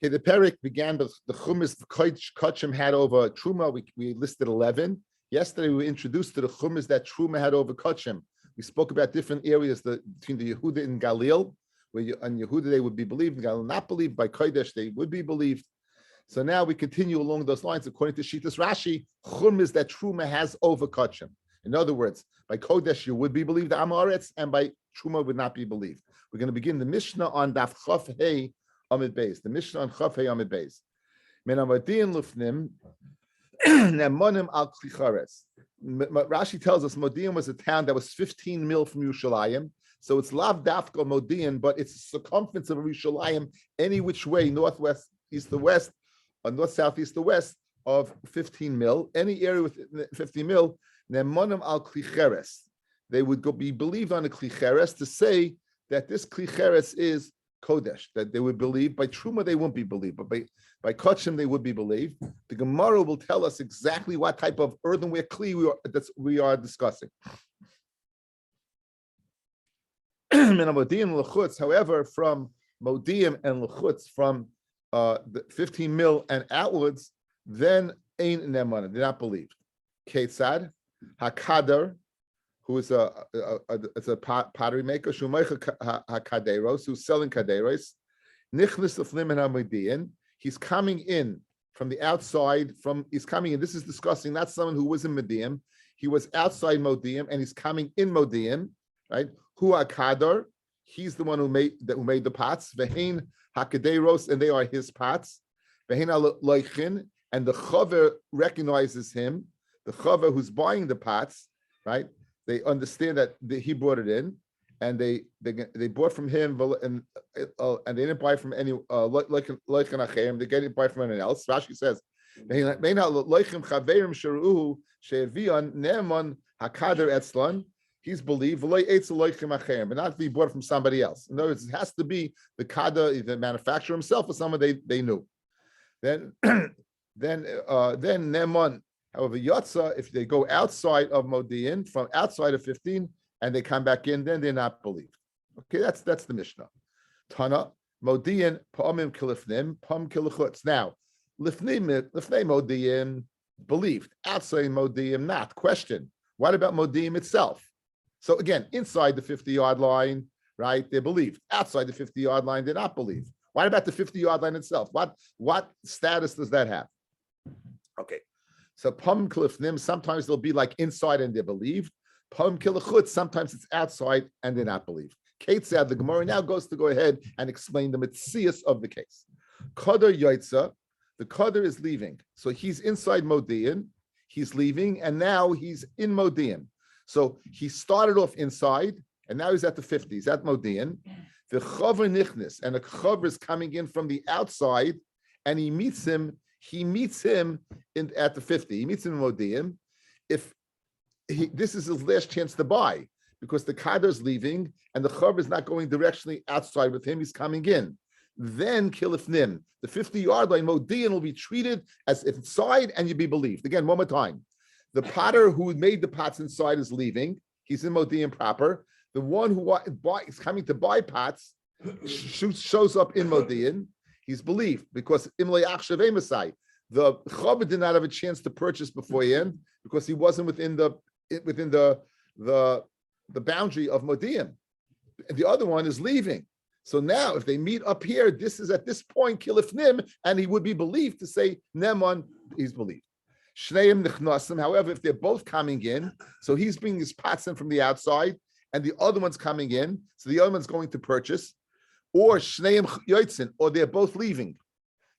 Okay, the parak began with the chumas the kachim had over truma. We listed 11. Yesterday we were introduced to the chumas that truma had over kachim. We spoke about different areas between the Yehuda and Galil, where on Yehuda they would be believed, in Galil not believed. By Kodesh they would be believed. So now we continue along those lines. According to Shitas Rashi, chumas that truma has over kachim. In other words, by Kodesh you would be believed, the Amaretz, and by truma would not be believed. We're going to begin the Mishnah on Daf Chaf Hey Amid Beis. The Mishnah on Chaf Hey Amid Beis. Menamadian Lufnim Nemonim al Klichares. Rashi tells us Modian was a town that was 15 mil from Yerushalayim. So it's Lav Dafka Modian, but it's the circumference of Yerushalayim any which way, northwest, east to west, or north, south, east to west of 15 mil. Any area with 15 mil, Nemonim al Klicheres. They would be believed on a Klicheres to say that this Klicheres is Kodesh, that they would believe. By Truma they won't be believed, but by Kachim they would be believed. The Gemara will tell us exactly what type of earthenware kli we are discussing. However, from Modiim and Lechutz, from the 15 mil and outwards, then Ein Nemana, they're not believed. Ketzad, Hakadar, who is a pottery maker, Shumaycha Hakaderos, who's selling kaderos, Nichlis Lefnim and Hamadian. He's coming in from the outside. He's coming in. This is discussing not someone who was in Modiim. He was outside Modiim, and he's coming in Modiim, right? Hu Hakadar. He's the one who made the pots. Vehein Hakaderos, and they are his pots. Vehein Loichin, and the Chaver recognizes him. The Chaver who's buying the pots, right? They understand that he brought it in, and they bought from him, and they didn't buy from any like an they didn't buy from anyone else. Rashi says, he's believed, but not to be bought from somebody else. In other words, it has to be the kada, the manufacturer himself, or someone they knew. Then Neman. However, Yotza, if they go outside of Modiin, from outside of 15, and they come back in, then they're not believed. Okay, that's the Mishnah. Tana, Modiin, Pa'amim Kilifnim, Pam Kilichutz. Now, Lifnei Modiin, believed. Outside Modiin, not. Question, what about Modiin itself? So again, inside the 50-yard line, right, they're believed. Outside the 50-yard line, they're not believed. What about the 50-yard line itself? What status does that have? Okay. So Pam Kilifnim, sometimes they'll be like inside and they're believed. Pam Kilichutz, sometimes it's outside and they're not believed. Kate said the Gemara now goes to go ahead and explain the mitzias of the case. Qadar Yaitza, the Qadar is leaving. So he's inside Modiin, he's leaving, and now he's in Modiin. So he started off inside, and now he's at the 50s, he's at Modiin. The Chaver Nichnis, and the Chaver is coming in from the outside, and he meets him at the 50. He meets him in Modiim. This is his last chance to buy, because the Kadar is leaving and the Chaver is not going directionally outside with him. He's coming in. Then Kilifnim, the 50-yard line, Modiim will be treated as if inside and you'd be believed. Again, one more time. The potter who made the pots inside is leaving. He's in Modiim proper. The one who is coming to buy pots shows up in Modiim. He's believed because Imlei Achshav Emasai. The Chaver did not have a chance to purchase beforehand because he wasn't within the boundary of Modiim. And the other one is leaving. So now, if they meet up here, this is at this point Kilifnim, and he would be believed to say Neman. He's believed. Shneim Nichnasim. However, if they're both coming in, so he's bringing his pots in from the outside, and the other one's coming in, so the other one's going to purchase. Or Shneim Yoitzin, or they're both leaving.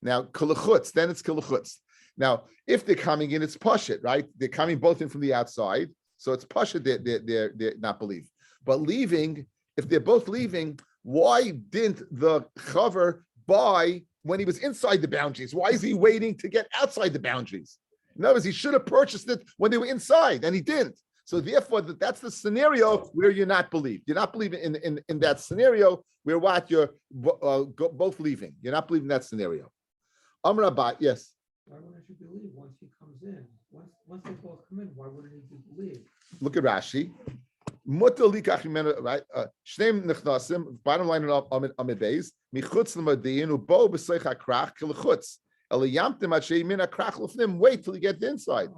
Now, Kilachutz, then it's Kilachutz. Now, if they're coming in, it's Pashit, right? They're coming both in from the outside, so it's Pashit, they're not believed. But leaving, if they're both leaving, why didn't the Chaver buy when he was inside the boundaries? Why is he waiting to get outside the boundaries? In other words, he should have purchased it when they were inside, and he didn't. So therefore, that's the scenario where you're not believed. You're not believing in that scenario where what you're both leaving. You're not believing that scenario. Amrabat, yes. Why wouldn't you believe once he comes in? Once they both come in, why wouldn't he believe? Look at Rashi. Mutter likach mimenu, right? Shneim nechnasim. Bottom line of Amid Beis. Michutz l'modiin ubo b'seich hakrach kelechutz. Eliyamtim at she'min hakrach lefnim. Wait till you get the inside.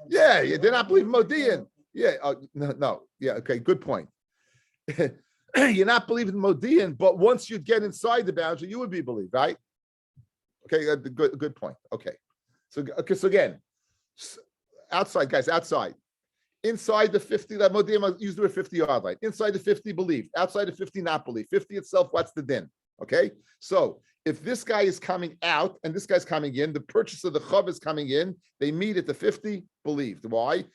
Yeah, you did not believe Modiin. Yeah, no. Yeah, okay, good point. You're not believing Modiin, but once you get inside the boundary, you would be believed, right? Okay, good point. Okay, so again, outside, guys, outside. Inside the 50, that Modiim used the word 50-yard line. Inside the 50, believed. Outside the 50, not believed. 50 itself, what's the din? Okay, so if this guy is coming out and this guy's coming in, the purchase of the chav is coming in, they meet at the 50, believed. Why?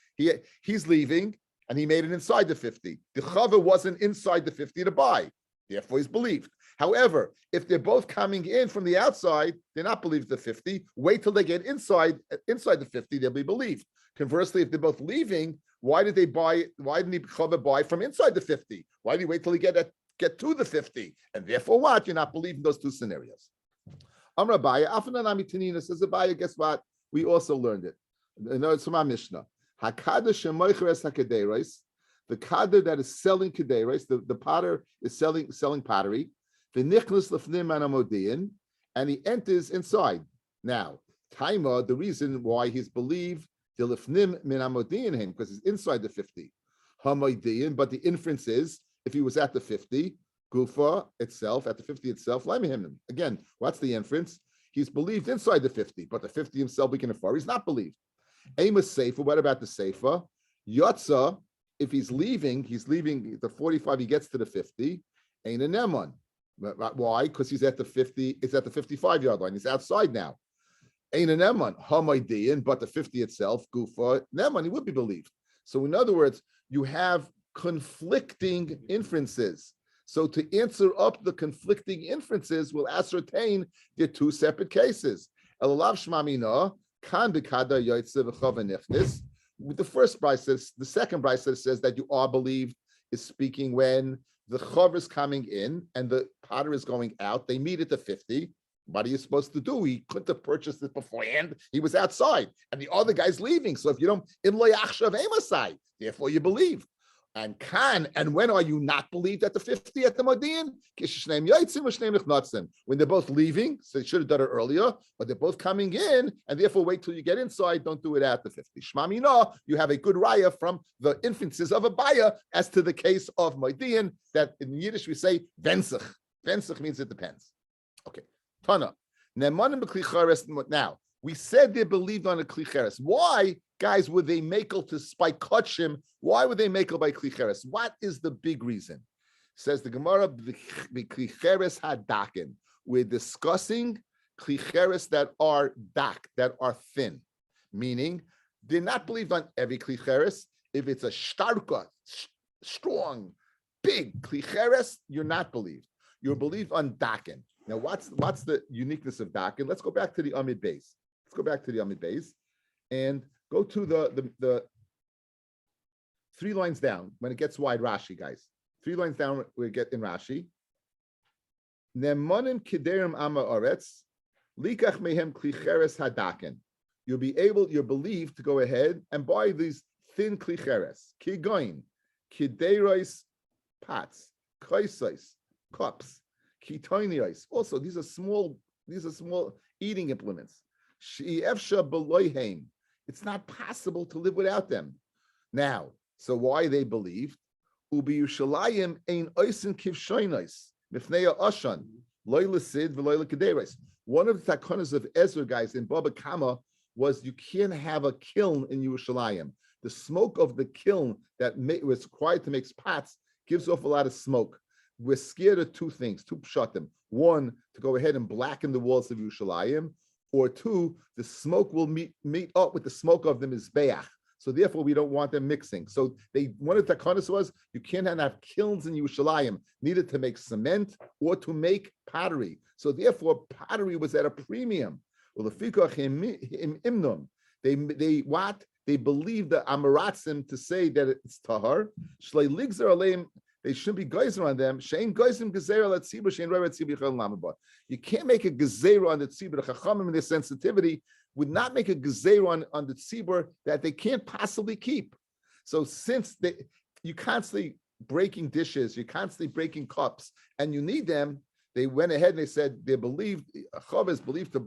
He's leaving and he made it inside the 50. The chav wasn't inside the 50 to buy, therefore he's believed. However, if they're both coming in from the outside, they're not believed the 50. Wait till they get inside the 50, they'll be believed. Conversely, if they're both leaving, why didn't the chav buy from inside the 50? Why did he wait till he get to the 50? And therefore what? You're not believing those two scenarios. Rabbi, says Rabbi, guess what? We also learned it. No, it's from our Mishnah. The kader that is selling kedeiros, the potter is selling pottery. The nichnas lefnim anamodiin, and he enters inside. Now, Taima, the reason why he's believed the lefnim min amodiin him, because he's inside the 50. Hamodiin, but the inference is if he was at the 50, Gufa itself, at the 50 itself, him. Again, what's the inference? He's believed inside the 50, but the 50 himself we can infer he's not believed. Aim is Seifa. What about the Seifa? Yotza, if he's leaving the 45, he gets to the 50, ain't a Neman. Why? Because he's at the 50, it's at the 55-yard line. He's outside now. Ain't a Neman. Hamaydian, but the 50 itself, Gufa, Neman, he would be believed. So in other words, you have conflicting inferences. So to answer up the conflicting inferences, we'll ascertain the two separate cases. Elalav shmamina. The first brisa, the second brisa says that you are believed is speaking when the chav is coming in and the potter is going out. They meet at the 50. What are you supposed to do? He couldn't have purchased it beforehand. He was outside, and the other guy's leaving. So if you don't, therefore you believe. And when are you not believed at the 50 at the Modiin? When they're both leaving, so they should have done it earlier, but they're both coming in, and therefore wait till you get inside, don't do it at the 50. Shmamina, you have a good raya from the inferences of Abaya as to the case of Modiin, that in Yiddish we say Vensich. Vensich means it depends. Okay. Tana. Now, we said they believed on a klicheres. Why, guys, would they makel to spike kachim? Why would they makel by klicheres? What is the big reason? Says the Gemara, the klicheres hadakin. We're discussing klicheres that are dak, that are thin, meaning they're not believed on every klicheres. If it's a starka, strong, big klicheres, you're not believed. You're believed on dakin. Now, what's the uniqueness of dakin? Let's go back to the Amid Beis. Let's go back to the Amid Beis and go to the 3 lines down. When it gets wide, Rashi, guys. 3 lines down, we get in Rashi. Nemanim kiderim ama oretz, likach mehem klicheres hadaken. You're believed to go ahead and buy these thin klicheres. Kigoin, kideiros pots, kaisais, cups, kitoinios. Also, these are small eating implements. She'efsha beloyheim. It's not possible to live without them. Now, so why they believed? Ubi Yushalayim ein oisin kivshoinos mifneya ashan loyla sid v'loyla kedeiros. One of the takonas of Ezra, guys, in Baba Kama was you can't have a kiln in Yerushalayim. The smoke of the kiln that was required to make pots gives off a lot of smoke. We're scared of 2 things, 2 pshatim. 1, to go ahead and blacken the walls of Yerushalayim, or 2, the smoke will meet up with the smoke of the Mizbeach. So therefore, we don't want them mixing. So one of the takanas was you can't have kilns in Yerushalayim, neither to make cement or to make pottery. So therefore, pottery was at a premium. Well, the imnum, they believe the Amaratzim to say that it's tahar. Shlei ligzer aleim. They shouldn't be geyser on them. Shein geysim gezerah at tzibur shein roy at tzibur yichol lamabah. You can't make a gezerah on the tzibur. The chachamim in their sensitivity would not make a gezerah on the tzibur that they can't possibly keep. So since you constantly breaking dishes, you're constantly breaking cups, and you need them. They went ahead and they said they believed, Chava is believed to,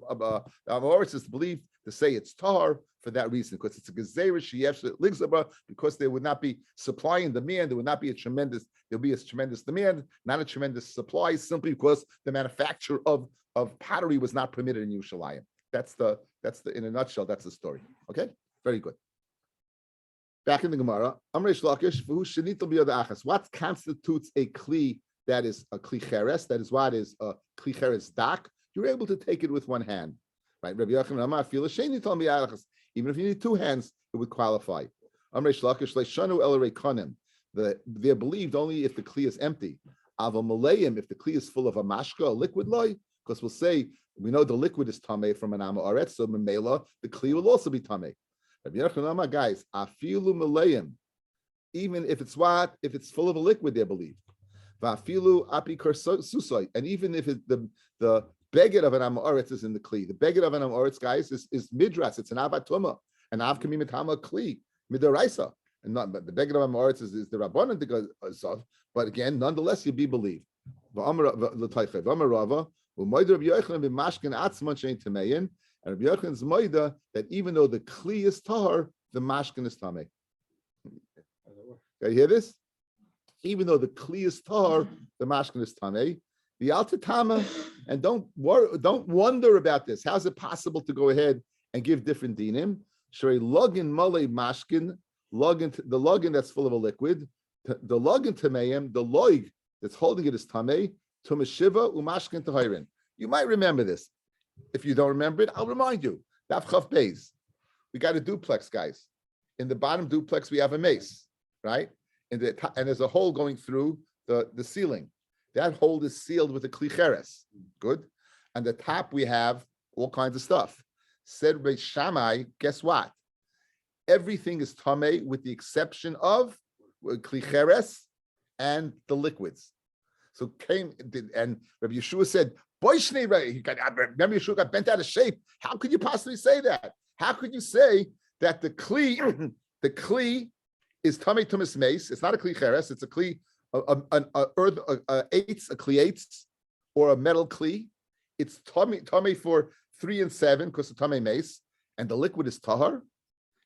Amoritz is believed to say it's tar for that reason, because it's a gezerah sheyefsh ligzaba, because they would not be supply and demand, there would not be there'll be a tremendous demand, not a tremendous supply, simply because the manufacture of pottery was not permitted in Yerushalayim. That's the in a nutshell, that's the story. Okay, very good. Back in the Gemara, Amreish Lakish, who shenitel biyad achas. What constitutes a kli that is a kli cheres? That is what is a kli cheres dak. You're able to take it with one hand, right? Rabbi Yochanan Amar feel shenitel biyad achas. Even if you need two hands, it would qualify. Amreish Lakish leishanu el reikonim. They're believed only if the kli is empty. Ava malayim, if the kli is full of a mashka, a liquid loy, because we'll say we know the liquid is tameh from an amoretz, so memela the kli will also be tameh. Guys, afilu malayim, even if it's what? If it's full of a liquid, they believe. Vafilu apikar susoi, and even if the beged of an amoretz is in the kli, the beged of an amoretz, guys, is midras. It's an avatuma, an av kamimitama kli midaraisa, and not. But the beged of amoretz is the rabbanon because of. But again, nonetheless, you be believed. And Rabbi Yochanan's moida that even though the kli is tahar, the mashkin is tameh. You hear this? Even though the kli is tahar, the mashkin is tameh. The altatama, and don't wonder about this. How's it possible to go ahead and give different dinim? Shrei login malei mashkin, the login that's full of a liquid, the login tameim, the loig that's holding it is tameh. Tumashiva umashkin tahirin. You might remember this. If you don't remember it, I'll remind you. Daf Chaf Beis. We got a duplex, guys. In the bottom duplex, we have a mace, right? And there's a hole going through the ceiling. That hole is sealed with a kli cheres. Good. And the top, we have all kinds of stuff. Said Beis Shammai, guess what? Everything is tameh with the exception of kli cheres and the liquids. So and Rabbi Yeshua said, remember Yeshua got bent out of shape. How could you possibly say that? How could you say that the kli is tamei tumas mace? It's not a kli cheres. It's a kli, eights, a kli eights, or a metal kli. It's tamei for 3 and 7 because of tamei mace, and the liquid is tahar.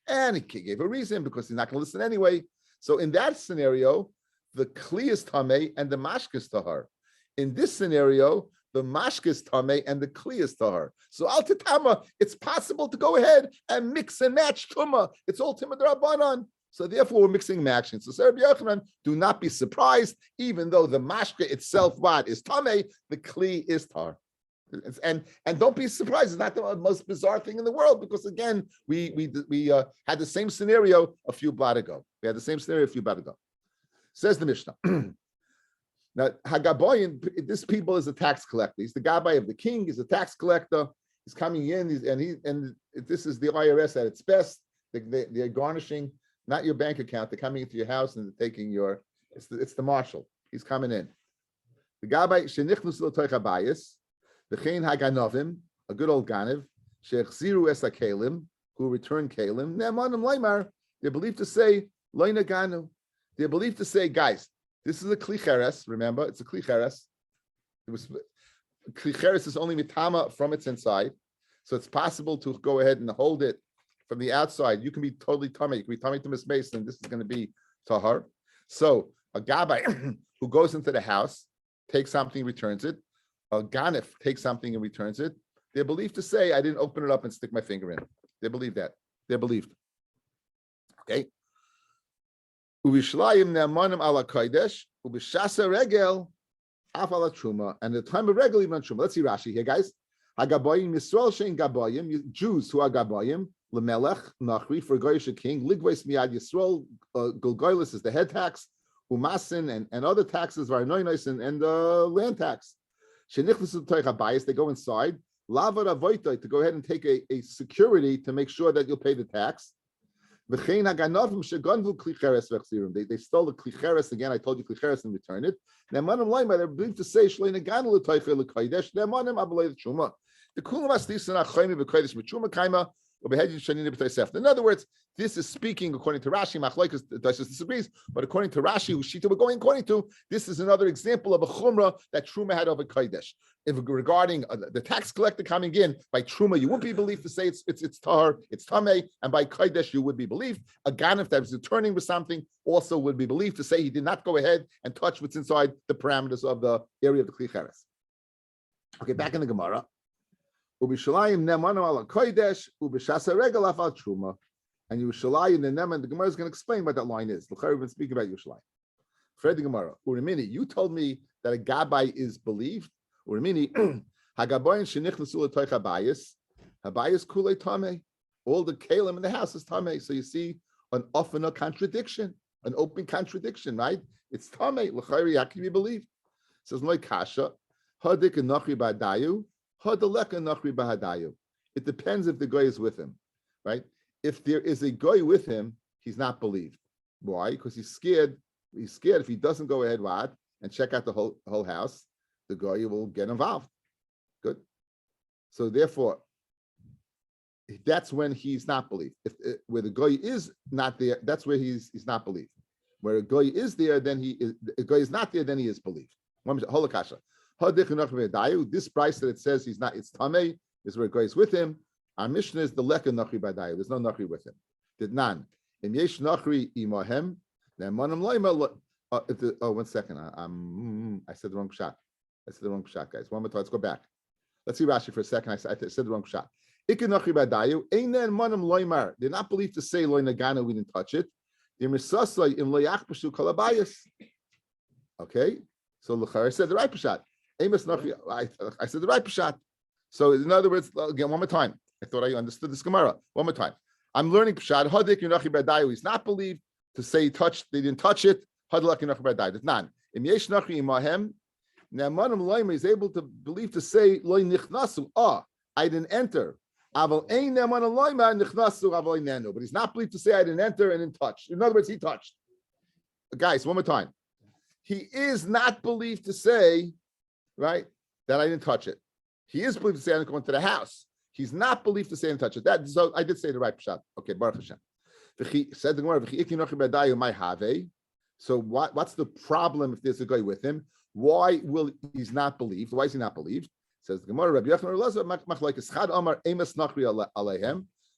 And he gave a reason because he's not going to listen anyway. So in that scenario, the kli is tamei and the mashka is tahar. In this scenario, the mashka is tamei and the kli is tahar. So al titama, it's possible to go ahead and mix and match tuma. It's all tima d'rabbanan. So therefore, we're mixing and matching. So Rabbi Yochanan, do not be surprised, even though the mashka itself, what is tamei, the kli is tahar. And don't be surprised. It's not the most bizarre thing in the world because again, we had the same scenario a few blot ago. Says the Mishnah. Now, Hagaboyin, this people is a tax collector. He's the Gabbai of the king. He's a tax collector. He's coming in, and this is the IRS at its best. They're garnishing not your bank account. They're coming into your house and they're taking it's the marshal. He's coming in. The Gabbai shenichnus l'toich habayis, the Chain Haganovim, a good old Ganiv, shechziru es hakelim, who return kelim. Ne'emanim leimar. They're believed to say loina ganu. They're believed to say, guys, this is a kli cheres. Remember, it's a kli cheres. Kli cheres is only mitama from its inside, so it's possible to go ahead and hold it from the outside. You can be totally tummy. You can be tummy to Miss Mason, and this is going to be tahar. So a gabai who goes into the house, takes something, returns it. A ganif takes something and returns it. They're believed to say, I didn't open it up and stick my finger in. They believe that. They're believed. Okay. Ubishlayim ne'amanim ala kodesh, ubishasa regel af ala truma, and the time of regel even truma. Let's see Rashi here, guys. Hagabayim Yisrael shein gabayim, Jews who are gabayim, lemelech nachri for goyish king, ligveis miad Yisrael, gulgoylus is the head tax, umasin and other taxes, varnoinos and land tax. Shenichlis toich habayis, they go inside. Lava avoitoi, to go ahead and take a security to make sure that you'll pay the tax. They stole the klicheres again. I told you klicheres and return it. They're believed to say the kulam aslis and achayim b'kodesh b'truma kaima In other words, this is speaking according to Rashi. Machlokes disagrees, but according to Rashi, who Shita we're going according to, this is another example of a chumrah that Truma had over Kodesh. If regarding the tax collector coming in by Truma, you wouldn't be believed to say it's tar, it's tamei, and by Kodesh you would be believed. A ganif that was returning with something also would be believed to say he did not go ahead and touch what's inside the parameters of the area of the Kli Cheres. Okay, back in the Gemara. Ubishalayim nemanu ala Kodesh, ubishasa regal afal Truma. And Yerushalayim, the Neman, the Gemara is going to explain what that line is. L'chayr, we've been speaking about Yerushalayim. Fred the Gemara, Urimini, you told me that a Gabbai is believed. Urimini, Hagaboyin shenichnasu l'toich habayis, habayis kulei tamei. All the kalim in the house is tamei. So you see an often a contradiction, an open contradiction, right? It's tamei. L'chayr, how can you believe? It says Noi kasha, hadik and nachri ba'adayu, hadalek and nachri ba'adayu. It depends if the guy is with him, right? If there is a guy with him, he's not believed. Why? Because he's scared. He's scared if he doesn't go ahead and check out the whole house, the guy will get involved. Good. So therefore, that's when he's not believed. If where the guy is not there, that's where he's not believed. Where a guy is there, then he is. A guy is not there, then he is believed. Holakasha. This price that it says he's not, it's tamei, is where a guy is with him. Our mission is the leka nachri b'adayu. There's no nachri with him. Did none. Im yesh nachri imahem. Ne'emanim loyma. 1 second. I said the wrong shot. Guys. One more time. Let's go back. Let's see Rashi for a second. I said the wrong shot. Ikke nachri b'adayu. Ein ne'emanim loymar. They're not believed to say loy nagana. We didn't touch it. They're misasay im loyach b'shu kalabayis. Okay. So l'char said the right pshat. Amos nachri. I said the right pshat. So in other words, again, one more time. I thought I understood this Gemara. One more time. I'm learning Pshat. Hadik Yunachi Badayu. He's not believed to say they didn't touch it. Hadlak Yunachi Badayu. It's none. Im Yesh Nachi Imahem. Ne'emanim Loima is able to believe to say Loi Nichnasu. I didn't enter. Aval Ein Ne'emanim Loima Nichnasu Aval Einenu. But he's not believed to say I didn't enter and didn't touch. In other words, he touched. Guys, one more time. He is not believed to say, right, that I didn't touch it. He is believed to say I didn't go into the house. He's not believed to say and touch it. That so I did say the right pshat. Okay, Baruch Hashem. Said the Gemara, so what's the problem if there's a guy with him? Why will he's not believed? Why is he not believed? Says the Gemara, Rabbi Yochanan Elazar,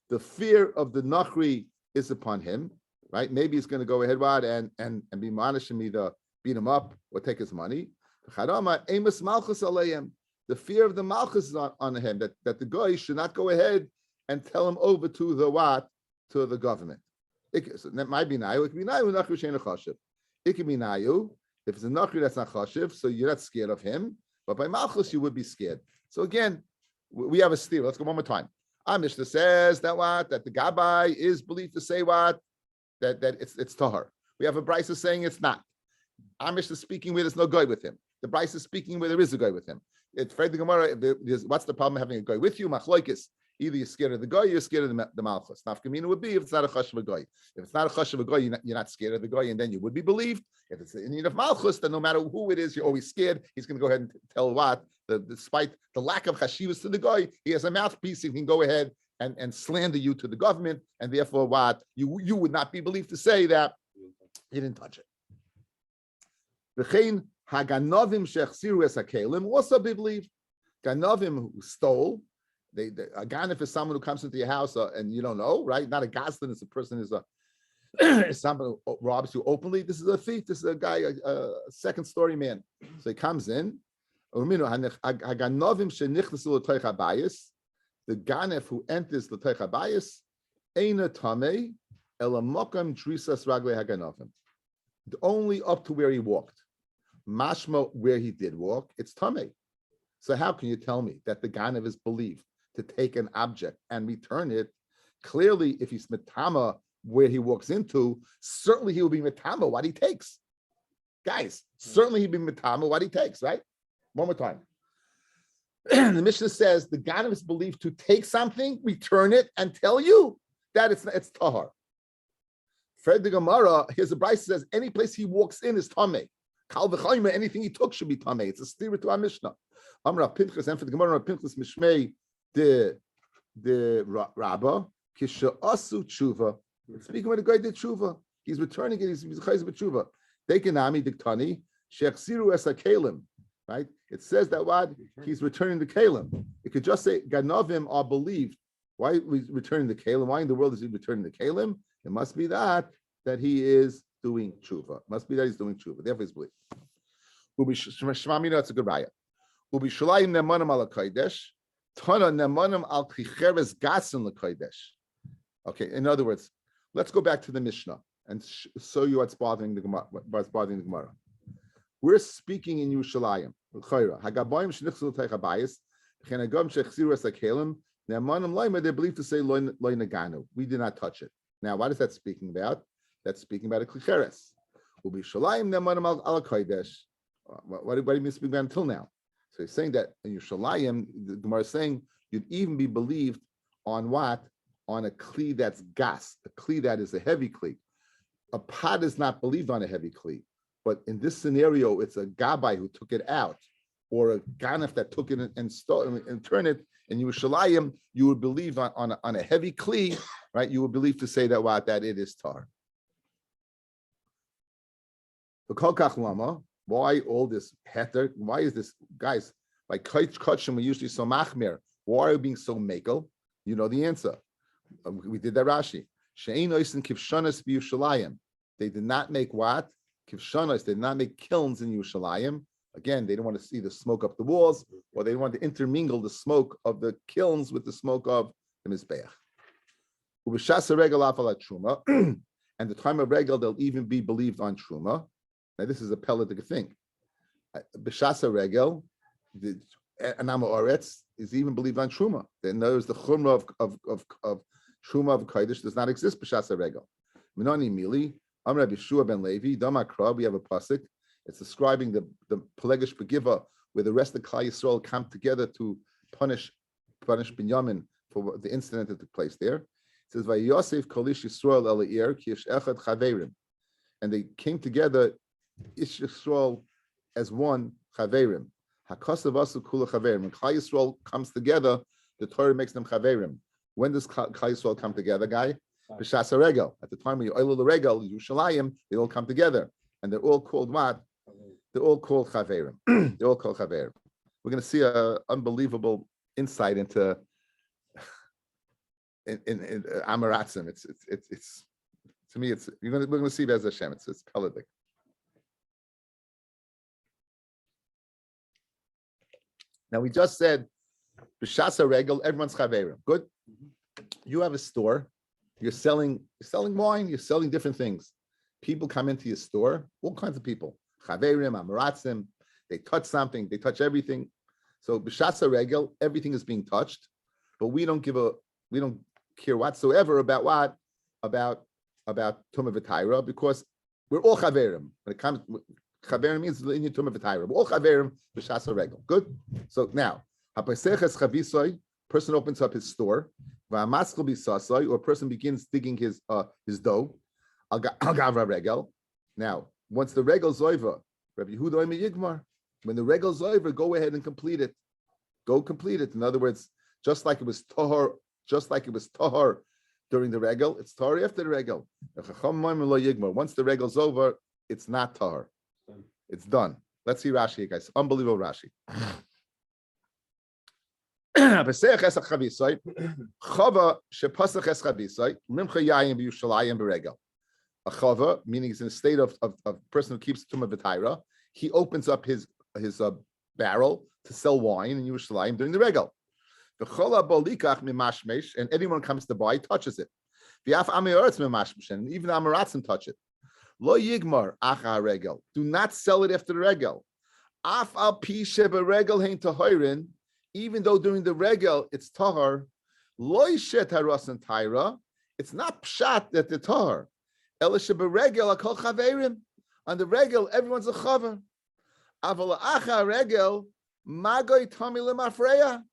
the fear of the nachri is upon him, right? Maybe he's going to go ahead and be monishing me to beat him up or take his money. The fear of the malchus is on him, that the guy should not go ahead and tell him over to the what? To the government. So that might be nayu. It could be nayu, nachri she'ein chashiv. It could be nayu. If it's a nachri that's not chashiv, so you're not scared of him. But by malchus, you would be scared. So again, we have a steer. Let's go one more time. Our Mishnah says that what? That the Gabbai is believed to say what? That it's tahar. We have a brisa saying it's not. Our Mishnah speaking where there's no guy with him. The brisa is speaking where there is a guy with him. It's afraid the Gemara. What's the problem having a guy with you? Machlokes. Either you're scared of the guy, or you're scared of the malchus. Nafkamina would be if it's not a chash of a guy. If it's not a chash of a guy, you're not scared of the guy, and then you would be believed. If it's in need of malchus, then no matter who it is, you're always scared. He's going to go ahead and tell what, despite the lack of chashivas to the guy, he has a mouthpiece. He can go ahead and slander you to the government, and therefore what you would not be believed to say that he didn't touch it. V'chein Haganovim shechsiru es hakelim also be believed. Ganovim who stole. A ganif is someone who comes into your house and you don't know, right? Not a goslin. It's a person is someone who robs you openly. This is a thief. This is a guy, a second story man. So he comes in. Haganovim shenichnasu l'toich habayis. The ganif who enters l'toich habayis eina tamei elamokam drisas raglei haganovim. Only up to where he walked. Mashma, where he did walk, it's tamei. So how can you tell me that the ganav is believed to take an object and return it? Clearly, if he's metama where he walks into, certainly he will be metama what he takes. Guys, certainly he'll be metama what he takes, right? One more time. The Mishnah says the ganav is believed to take something, return it, and tell you that it's tahar. Fred the Gemara, here's a Bryce says any place he walks in is tamei. Kal v'chayma, anything he took should be tamei. It's a steer to our Mishnah. Amra Pinchas, and for the Gemara Pinchas Mishmei the the Rabba kisha asu tshuva. Speaking when the guy did tshuva, he's returning it. He's chayz b'tshuva. Dekinami diktani shechiru es hakelim. Right? It says that what he's returning the kalim. It could just say ganavim are believed. Why is he returning the kalim? Why in the world is he returning the kalim? It must be that he is doing tshuva. It must be that he's doing tshuva. Therefore, he's believed. That's a good raya. Ubi shalayim nemanam al kodesh, tana nemanam al kicheres gasen lekodesh. Okay, in other words, let's go back to the Mishnah and show you what's bothering the Gemara. What's bothering the Gemara? We're speaking in Yerushalayim. Hagabayim shenichzul teichabayis, chenagam shechziru es hakelim. Nemanam loyma, they're believed to say loy naganu. We did not touch it. Now, what is that speaking about? That's speaking about a klicheres. Ubi shalayim nemanam al kodesh. What do you mean speaking about until now? So he's saying that in Yerushalayim, the Gemara is saying you'd even be believed on what? On a kli that's gas, a kli that is a heavy kli. A pot is not believed on a heavy kli, but in this scenario, it's a gabai who took it out, or a ganef that took it and turned it. In Yerushalayim, you would believe on a heavy kli, right? You would believe to say that that it is tar. The kol kach lama. Why all this heter? Why is this, guys? Like kachim, we usually so machmir. Why are we being so makel? You know the answer. We did that Rashi. She'ein oisin kivshanas b'Yushalayim. They did not make what? Kivshanas. They did not make kilns in Yerushalayim. Again, they didn't want to see the smoke up the walls, or they didn't want to intermingle the smoke of the kilns with the smoke of the mizbeach. Ubishasa regel afal truma, and the time of regel they'll even be believed on truma. Now, this is a pelagic thing. B'shasa regel, the anama oretz is even believed on truma. Then there's the chumra of truma of kodesh does not exist. B'shasa regel. Minani mili, Amr Yeshua ben Levi, Damakra. We have a pasuk. It's describing the pelagish begiva where the rest of Klal Yisrael come together to punish Binyamin for the incident that took place there. It says Vayosef Kolish Yisrael el Eir Kish Echad Chaverim, and they came together. Ish Yisrael as one chaverim. Hakasav asu kula chaverim. When Klal Yisrael comes together, the Torah makes them chaverim. When does Klal Yisrael come together, guy? B'shas regel. At the time when you oil the regel, Yerushalayim, they all come together, and they're all called what? They're all called chaverim. They're all called chaverim. We're going to see an unbelievable insight into in Amaratzim. It's to me. We're going to see Bez Hashem. It's pelagic. Now we just said, b'shasa regel, everyone's chaverim. Good. You have a store. You're selling wine. You're selling different things. People come into your store. All kinds of people. Chaverim, amaratzim. They touch something. They touch everything. So b'shasa regel, everything is being touched, but we don't care whatsoever about what about Tumah V'Taira, because we're all chaverim. When it comes. Chaverim means in Tumah V'Taira. All chaverim b'shasa regel. Good. So now, hapaseches chavisoy, person opens up his store. V'amaskal bisasoy, or a person begins digging his dough. Al gavra regel. Now, once the regel's over, Rabbi Yehuda Yigmar, when the regel's over, go ahead and complete it. Go complete it. In other words, just like it was tahor during the regel, it's tahor after the regel. Once the regel's over, it's not tahor. It's done. Let's see Rashi, guys. Unbelievable Rashi. A chava, meaning he's in a state of person who keeps tumah v'taira. He opens up his barrel to sell wine in Yerushalayim during the regel. And anyone comes to buy touches it. And even the Amaratzim touch it. Lo yigmar acha regel. Do not sell it after the regel. Af al pi sheba regel hein tahirin. Even though during the regel it's tahar. Lo yishet haras and taira. It's not pshat that the tahar. Ela sheba regel akol chaverim. On the regel, everyone's a chaver. Aval acha regel magoy tami lemafreya.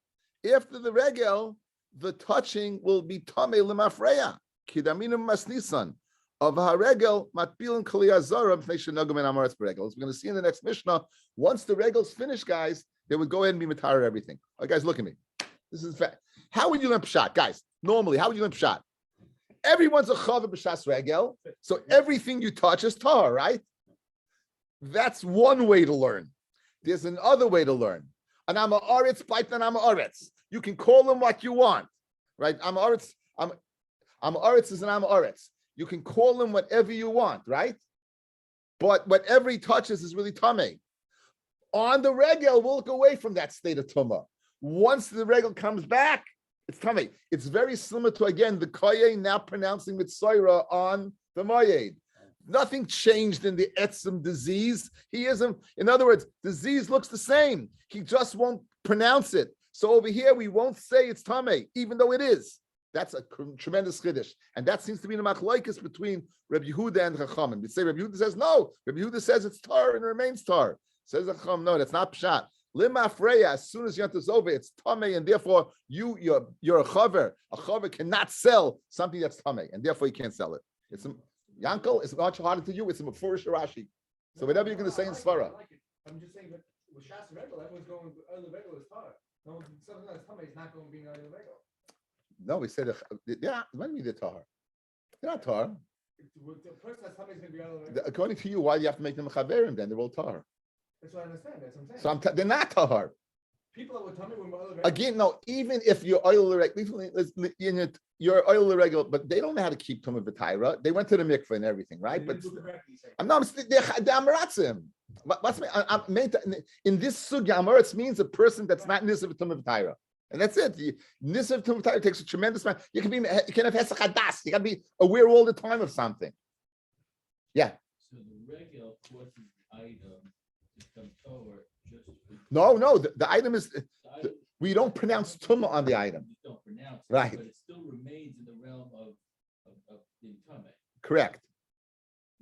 After the regel, the touching will be tami lemafreya. Kidaminum masnisan. Of haregel matbilin kaliyazara b'nei and amaretz beregel. As we're going to see in the next Mishnah, once the regel's finished, guys, they would go ahead and be matar everything. All right, guys, look at me. This is fact. How would you learn pshat, guys? Normally, how would you learn pshat? Everyone's a chaver b'shas regel, so everything you touch is tar, right? That's one way to learn. There's another way to learn. An am haaretz, baitan am haaretz. You can call them what you want, right? Am haaretz, am haaretz is an am haaretz. You can call them whatever you want, right? But whatever he touches is really tamei. On the regel, we'll look away from that state of tumah. Once the regel comes back, it's tamei. It's very similar to, again, the koye now pronouncing mitzayra on the mayed. Nothing changed in the etzim disease. He isn't, in other words, disease looks the same. He just won't pronounce it. So over here, we won't say it's tamei, even though it is. That's a tremendous chiddush. And that seems to be the machlokes between Rabbi Yehuda and Chachamim. We say Rabbi Yehuda says no. Rabbi Yehuda says it's tar and it remains tar. Says Chacham, no, that's not pshat. Lima freya, as soon as Yontif is over, it's tamei, and therefore you're a chaver. A chaver cannot sell something that's tamei, and therefore you can't sell it. It's Yankel, it's much harder to you. It's a Mefurish Rashi. So whatever you're going to say in Svara. I'm just saying that with Shas regular, everyone's going early regular is tar. No, something that's tamei is not going to be early regular. No, we said, yeah, when we did tar. They're not tar. The person that's tamei is going to be early regular. According to you, why do you have to make them chaverim then? They're all tar. That's what I understand. That's what I'm saying. So they're not tahar. People that would tell me when we're Again, no, even if you're oil you're oil irregular, but they don't know how to keep tumah v'taira. They went to the mikveh and everything, right? But I'm not, they're amaratzim. In this sugya, amaratz means a person that's not nisav tumah v'taira. And that's it. Nisav tumah v'taira takes a tremendous amount. You can have hesach hadas. You got to be aware all the time of something. Yeah. So the regular forces the item to come forward just No, the item is, we don't pronounce tumah on the item. You don't pronounce it, right. But it still remains in the realm of the tumah. Correct.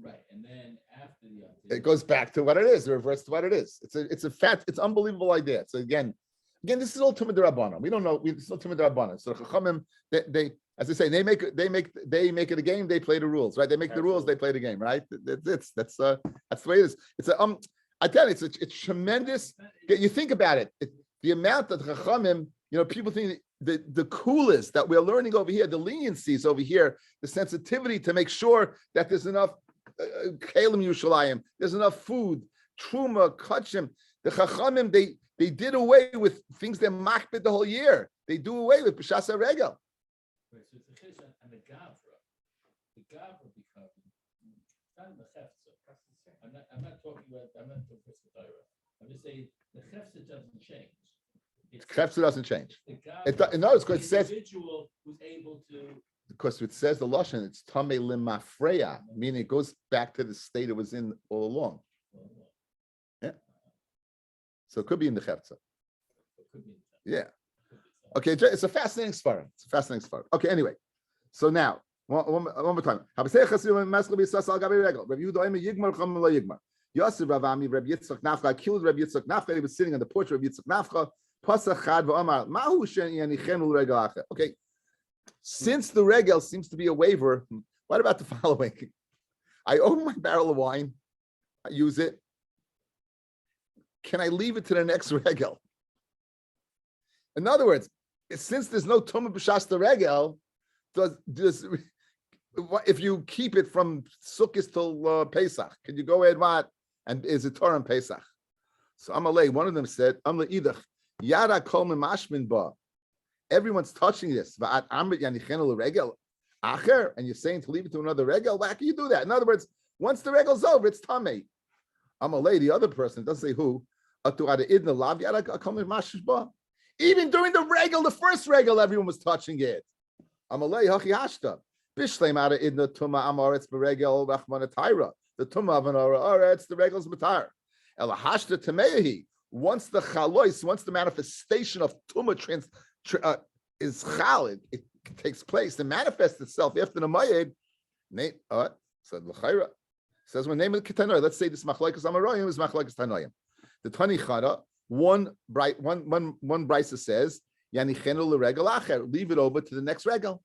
Right, and then after the it goes back to what it is, the reverse to what it is. It's unbelievable idea. So again, this is all tumah derabbanan. We don't know. It's all tumah derabbanan. So Chachamim, they, as I say, they make it a game. They play the rules, right? They make the rules. They play the game, right? That's the way it is. It's I tell you, it's tremendous. You think about it. The amount that Chachamim, people think the coolest that we're learning over here, the leniencies over here, the sensitivity to make sure that there's enough kalim Yerushalayim, there's enough food, truma, kachim. The Chachamim, they did away with things that makbid the whole year. They do away with b'shas regel. Right, so it's a chiddush and the gavra. The gavra becomes not the chefza. I'm not talking about Torah. I'm just saying the chefza doesn't change. Chefza doesn't change. No, it's because it says individual who's able to. Because it says the lashon, it's tamei limafreya, meaning it goes back to the state it was in all along. Yeah. So it could be in the chefza. Yeah. Okay, it's a fascinating svara. Okay, anyway. So now, one more time. Yosef Ravami, Rabbi Yitzchak Nafcha, killed Rabbi Yitzchak Nafcha. He was sitting on the porch of Rabbi Yitzchak Nafcha. Pasach Chad v'Amar, Mahu Shen Yanichenu Regel Acher. Okay, since the regel seems to be a waiver, what about the following? I own my barrel of wine. I use it. Can I leave it to the next regel? In other words, since there's no tumah b'shas the regel, does if you keep it from Sukkot till Pesach, can you go ahead what? And is it Torah and Pesach? So Amalei, one of them said, Idach, Yara kol mashmin ba. Everyone's touching this. And you're saying to leave it to another regel? Why can you do that? In other words, once the regel's over, it's tamei. Amalei, the other person, doesn't say who. Even during the regel, the first regel, everyone was touching it. Amalei hachi hashta. Bishleim out of idna tuma amaretz beregel rachmana taira. The tuma of an aretz, the regel's matar. El hashta tameyahi. Once the chalois, once the manifestation of tuma is chal, it takes place and manifests itself after the mayed. Said l'chayra. Says when name of ketanoy. Let's say this machlokes amaroyim is machlokes tanoyim. The tani chara. One brisa says yanichenu l'regel acher. Leave it over to the next regel.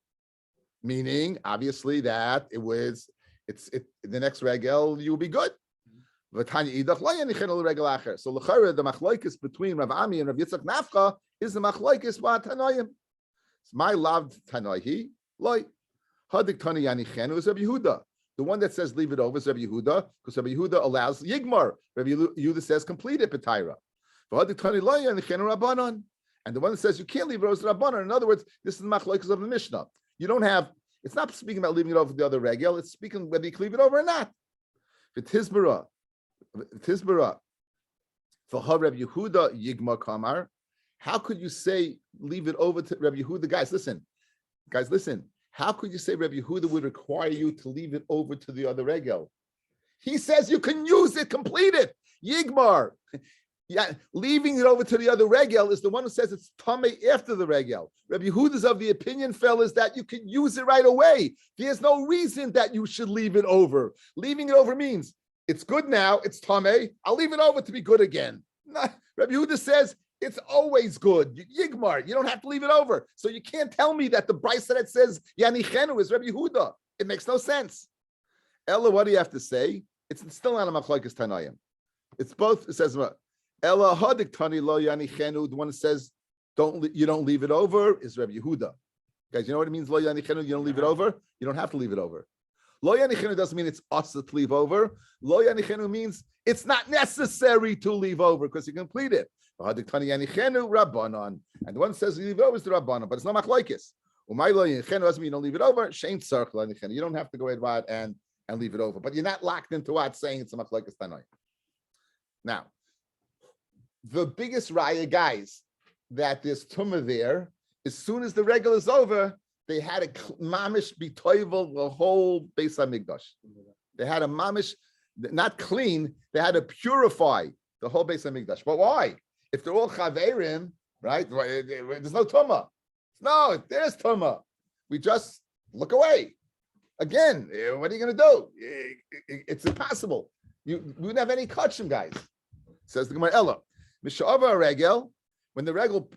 Meaning, obviously, that the next regel you'll be good. So l'chayra, the machlokes between Rav Ami and Rav Yitzchak Nafcha is the machlokes v'atanoyim. My loved Tanaihi, loy. Hadik Tani Yanichenu is Rabbi Yehuda. The one that says leave it over is Rabbi Yehuda, because Rabbi Yehuda allows Yigmar. Rabbi Yehuda says complete it, B'Taira. Hadik Tani loy Yanichenu Rabbanon. And the one that says you can't leave it over is Rabbanon. In other words, this is the machlokes of the Mishnah. You don't have, it's not speaking about leaving it over the other regel, it's speaking whether you can leave it over or not. V'tizbara, for Rabbi Yehuda Yigmar Kamar. How could you say leave it over to Rabbi Yehuda? Guys, listen. How could you say Rabbi Yehuda would require you to leave it over to the other regel? He says you can use it, complete it. Yigmar. Yeah, leaving it over to the other regel is the one who says it's tamei after the regel. Rabbi Yehuda is of the opinion, fellas, that you can use it right away. There's no reason that you should leave it over. Leaving it over means it's good now, it's tamei. I'll leave it over to be good again. Rabbi Yehuda says it's always good. Yigmar, you don't have to leave it over. So you can't tell me that the brisa that says Yanichenu is Rabbi Yehuda. It makes no sense. Ella, what do you have to say? It's still not a machlokes Tanaim. It's both. It says Ella hadik Tani lo Yanichenu. The one that says you don't leave it over is Rabbi Yehuda. Guys, you know what it means? Lo Yanichenu. You don't leave it over. You don't have to leave it over. Lo Yanichenu doesn't mean it's us to leave over. Lo Yanichenu means it's not necessary to leave over because you complete it. And the one that says you leave it over is the Rabbanon, but it's not machlokes. Doesn't mean you don't leave it over. You don't have to go ahead and leave it over, but you're not locked into what saying it's a machlokes Tanoim. Now, the biggest raya, guys, that there's tumah there. As soon as the regel is over, they had a mamish bitoivel the whole Beis Hamikdash. They had a mamish, not clean. They had to purify the whole Beis Hamikdash. But why? If they're all chaverim, right? There's no tumah. No, there's tumah. We just look away. Again, what are you going to do? It's impossible. We wouldn't have any kachim, guys. Says the Gemara Ella. Misha'ava regel, when the regel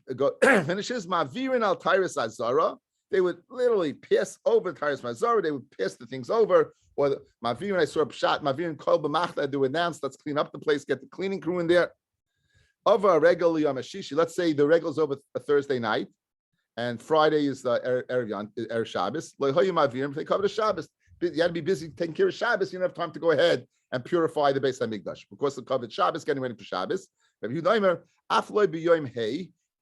finishes, ma'virin al tyrus azara, they would literally pass over the tyrus azara. They would pass the things over. Or ma'virin, I saw a shot. Ma'virin kol b'machta, they would announce, let's clean up the place, get the cleaning crew in there. Over regel yamashishi. Let's say the regel is over a Thursday night, and Friday is Erev Shabbos. They cover the Shabbos. You had to be busy taking care of Shabbos. You don't have time to go ahead and purify the Beis Hamikdash because the covered Shabbos, getting ready for Shabbos.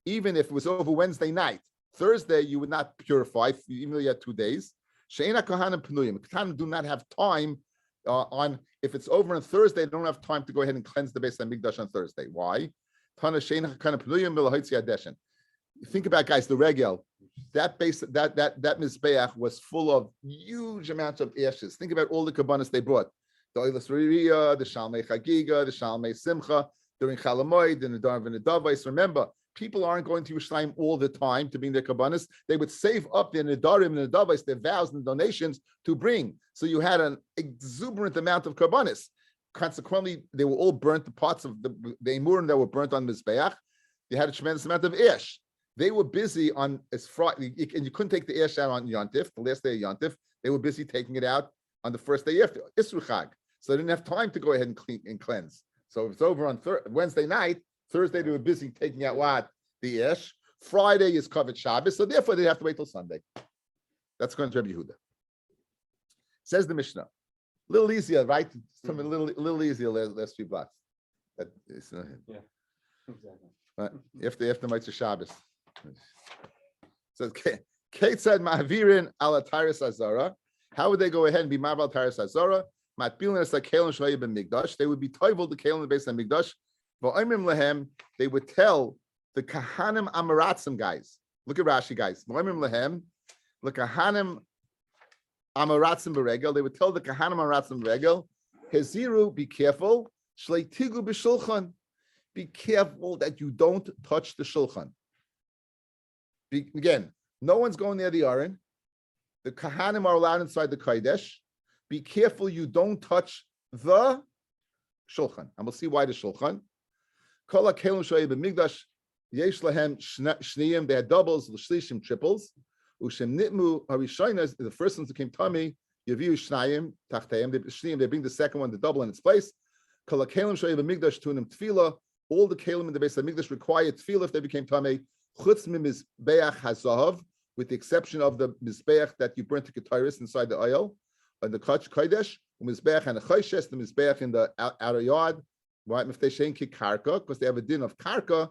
Even if it was over Wednesday night, Thursday you would not purify, even though you had 2 days. Kohanim do not have time on if it's over on Thursday. They don't have time to go ahead and cleanse the Beis Hamikdash on Thursday. Why? Think about, guys, the regel. That mizbeach was full of huge amounts of ashes. Think about all the kabbanas they brought. The oilas riyah, the shalmei Chagigah, the shalmei simcha, during Chalamoid, and the Darv and the Davais. Remember, people aren't going to Yerushalayim all the time to bring their kabbanas. They would save up their nedarim and the Davais, their vows and donations to bring. So you had an exuberant amount of kabbanas. Consequently, they were all burnt. The parts of the emurim that were burnt on mizbeach, they had a tremendous amount of ash. They were busy on as Friday, and you couldn't take the ash out on Yontif, the last day of Yontif. They were busy taking it out on the first day after Isru Chag. So they didn't have time to go ahead and clean and cleanse. So if it's over on Wednesday night, Thursday they were busy taking out what? The ash. Friday is covered Shabbos, so therefore they have to wait till Sunday. That's going to Rabbi Yehuda. Says the Mishnah. A little easier, right? A little easier last few blocks. That is, Yeah, exactly. After Mitzvah Shabbos. So Kate said, "Ma'avirin ala Tyrus Azara." How would they go ahead and be ma'aval Tyrus Azara? Matbilin es hakelim shleib b'migdash. They would be toivel the kelim based on migdash. V'oimrim lehem. They would tell the kahanim amaratzim guys. Look at Rashi, guys. V'oimrim lehem. The kahanim amaratzim b'regel. They would tell the kahanim amaratzim b'regel. Heziru, be careful. Shleitigu b'shulchan. Be careful that you don't touch the shulchan. Again, no one's going near the Aron. The Kahanim are allowed inside the Kodesh. Be careful you don't touch the Shulchan. And we'll see why the Shulchan. Kol HaKelim Shoyeh B'Migdash Yesh Lahem Shniyim. They had doubles, L'Shlishim triples. Ushem Nitmu Harishonas. The first ones that came tummy. Yaviu Shnayim Tachteim. They bring the second one, the double in its place. Kol HaKelim Shoyeh B'Migdash Tunim Tefillah. All the Kelim in the base of Migdash required Tefillah if they became tummy. Chutz mimizbeach hazahav, with the exception of the mizbeach that you burnt to ketoris inside the oil, and the kodesh, mizbeach and the choishes, the mizbeach in the outer yard. Right? If they shein karka, because they have a din of karka,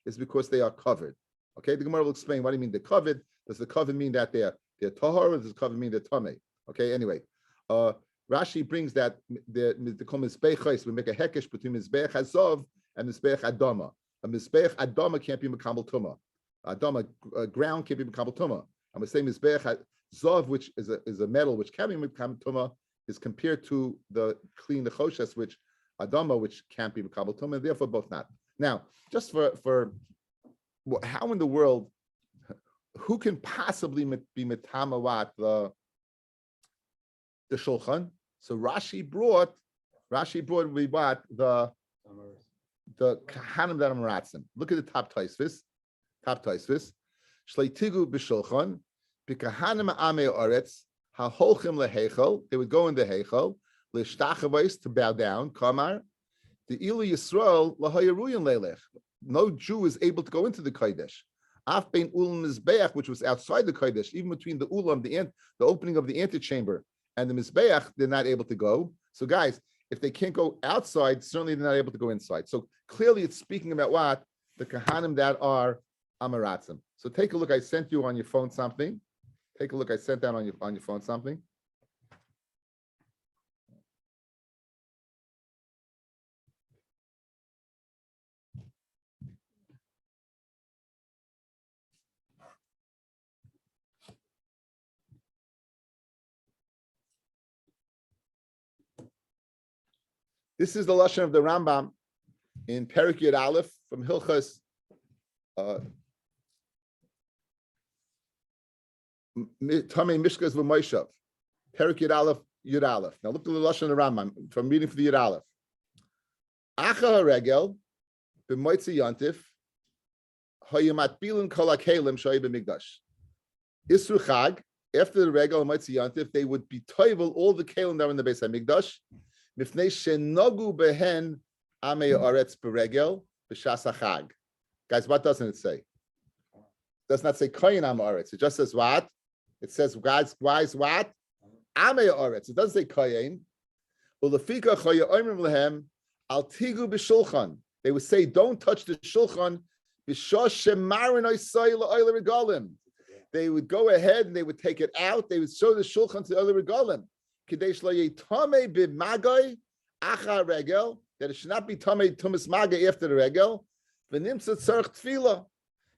is because they are covered. Okay, the Gemara will explain what do you mean they're covered. Does the cover mean that they're tahor, or does the cover mean they're tamei? Okay, anyway, Rashi brings that the mizbeach, we make a hekesh between mizbeach hazov and mizbeach adama. A mizbeach adama can't be mekabel tuma. Adama ground can't be mekabel tuma. I'm saying mizbeach hazov, which is a metal which can be mekabel tuma, is compared to the clean the choshes, which adama, which can't be mekabel tuma, and therefore both not. Now, just for how in the world, who can possibly be metamawat the shulchan? So Rashi brought we bought the kahanim that are meratzim. Look at the top taisvis. Shleitigu b'shulchan b'kahanim amei oretz haholchim lehechel. They would go in the hechel l'shtachavos to bow down. Kamar the ilu Yisrael lahayaruyin leilech. No Jew is able to go into the kodesh. Af bein ulam mizbeach, which was outside the kodesh, even between the ulam, the opening of the antechamber, and the mizbeach, they're not able to go. So, guys, if they can't go outside, certainly they're not able to go inside. So clearly, it's speaking about what the kahanim that are amaratzim. So take a look. I sent you on your phone something. Take a look. I sent down on your phone something. This is the lashon of the Rambam in Perek Yud Aleph from Hilchas Tamei Mishkas v'Moishav. Perek Yud Aleph Yud Aleph. Now look at the lashon of the Rambam from reading for the Yud Aleph. Acha haregel b'moitzi yantif hayamat bilin kol hakelim shoy b'migdash. Isru Chag, after the regel moitzi yantif, they would be toivel all the kelim that were in the Beis HaMikdash. Guys, what doesn't it say? It does not say koyin am aretz. It just says what? It says guys what? Amei aretz. It doesn't say koyin. Ulafika choya oimrim lehem al tigu b'shulchan. They would say, don't touch the shulchan. B'shosh shemarin oisay la'oyle regalim. They would go ahead and they would take it out. They would show the shulchan to the other regalim. That it should not be tamei tumas maga after the regel. V'nimsa tzarich tefila.